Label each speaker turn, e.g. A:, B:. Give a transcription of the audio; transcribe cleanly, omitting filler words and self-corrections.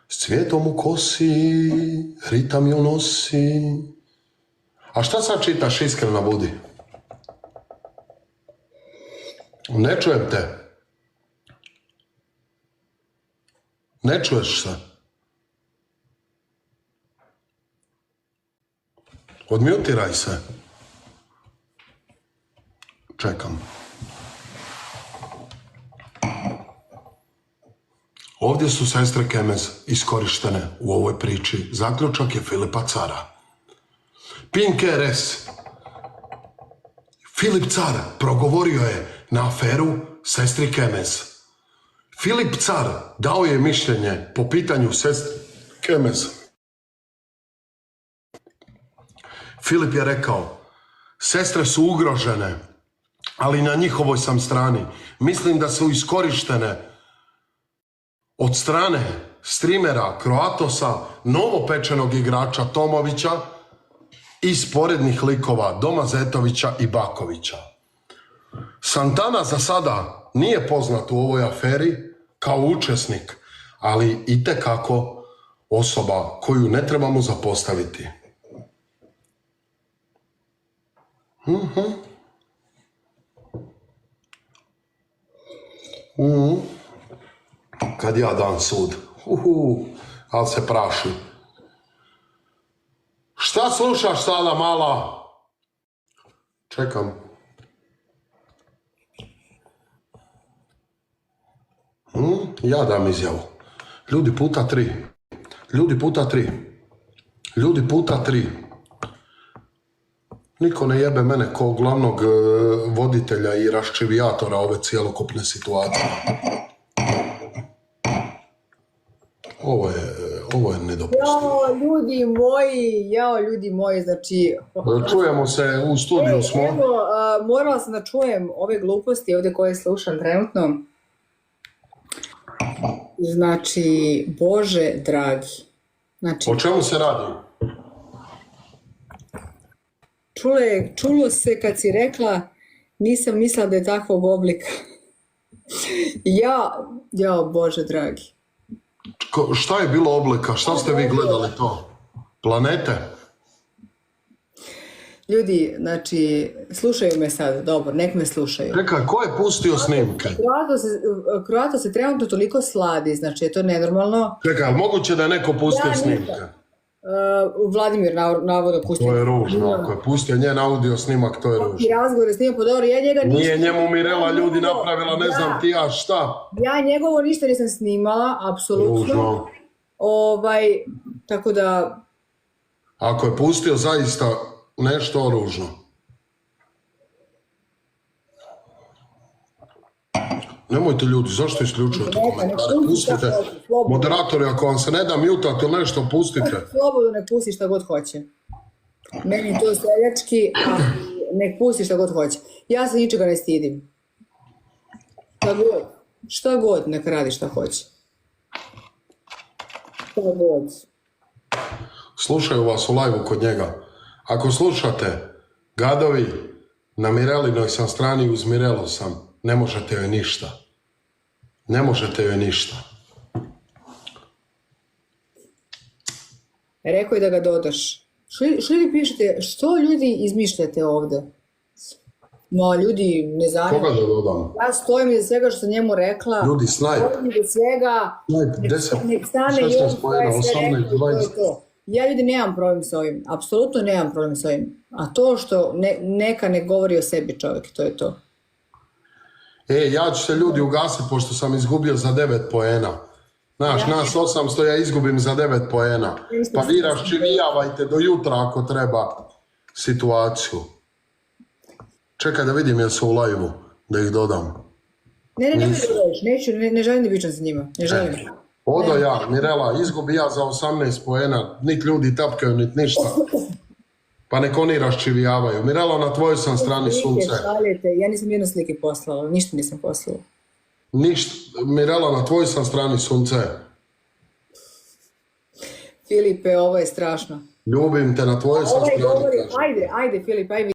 A: S cvijetom u kosi, ritam ju nosi. A šta sad čitaš, iskreno budi? Ne čujem te. Ne čuješ se. Odmutiraj se. Čekam. Ovdje su sestre Kemez iskorištene u ovoj priči. Zaključak je Filipa Cara. Pink RS. Filip Car progovorio je na aferu sestri Kemez. Filip Car dao je mišljenje po pitanju sestri Kemez. Filip je rekao, sestre su ugrožene, ali na njihovoj sam strani. Mislim da su iskorištene od strane streamera Kroatosa, novopečenog igrača Tomovića i sporednih likova Doma Zetovića i Bakovića. Santana za sada nije poznat u ovoj aferi kao učesnik, ali itekako osoba koju ne trebamo zapostaviti. Kad ja dam sud, ali se praši. Šta slušaš sada, mala? Čekam. Ja dam izjavu. Ljudi puta 3. Ljudi puta 3. Ljudi puta 3. Niko ne jebe mene kao glavnog voditelja i raščivijatora ove cijelokupne situacije. Ovo je nedopustivo.
B: Ljudi moji, znači...
A: Čujemo se, u studiju smo.
B: Evo, morala sam da čujem ove gluposti ovdje koje slušam trenutno. Znači, Bože dragi. Znači,
A: o čemu se radi?
B: Čulo se kad si rekla, nisam mislila da je takvog oblika. Ja, Bože dragi.
A: Šta je bilo oblika? Šta ste vi gledali to? Planete?
B: Ljudi, znači, slušaju me sad, dobro, nek me slušaju.
A: Čekaj, ko je pustio snimke?
B: Kroato se trenutno toliko sladi, znači je to nenormalno.
A: Čekaj, moguće da je neko pustio snimke?
B: Vladimir navodno pustio.
A: To je ružno, ako je pustio njen audio snimak, to je ružno.
B: I razgovor je snimao, dobro, ja njega ništa...
A: Nije njemu Mirela ljudi napravila, ne znam ti ja šta.
B: Ja njegovo ništa nisam snimala, apsolutno.
A: Ružno.
B: Tako da...
A: Ako je pustio zaista nešto ružno. Nemojte ljudi, zašto isključujete komentare? Pustite, moderatori, ako vam se ne da mutati ili nešto, pustite.
B: Slobodno nek pusti šta god hoće. Meni to seljački, a nek pusti šta god hoće. Ja se ničega ne stidim. Šta god nek radi šta hoće. Šta god.
A: Slušaju vas u live-u kod njega. Ako slušate, gadovi, na Mirelinoj sam strani, uz Mirelu sam. Ne možete joj ništa. Ne možete joj ništa.
B: Rekao je da ga dodaš. Što ljudi pišete? Što ljudi izmišljate ovde? Ma ljudi, ne zanima.
A: Koga da dodam?
B: Ja stojim iza svega što sam njemu rekla.
A: Ljudi, snajp.
B: Stojim iza svega. Nek stane i on koje sve rekao, to je to. Ja ljudi nemam problem s ovim. Apsolutno nemam problem s ovim. A to što neka ne govori o sebi čovjek, to je to.
A: Ja ću se ljudi ugasiti pošto sam izgubio za 9 poena. Znaš, nas 800 ja izgubim za 9 poena. Pa vi raščivijavajte do jutra ako treba situaciju. Čekaj da vidim jel su u live-u, da ih dodam.
B: Ne želim da pričam s njima. Ne želim.
A: Odo ja, Mirela, izgubi ja za 18 poena, nit ljudi tapkaju, nit ništa. Pa nek oni raščivijavaju. Mirela, na tvojoj sam strani sunce.
B: Ja nisam jedno slike poslala, ništa nisam poslala.
A: Ništa, Mirela, na tvojoj sam strani sunce.
B: Filipe, ovo je strašno.
A: Ljubim te, na tvojoj sam strani.
B: Ajde, Filip, ajde.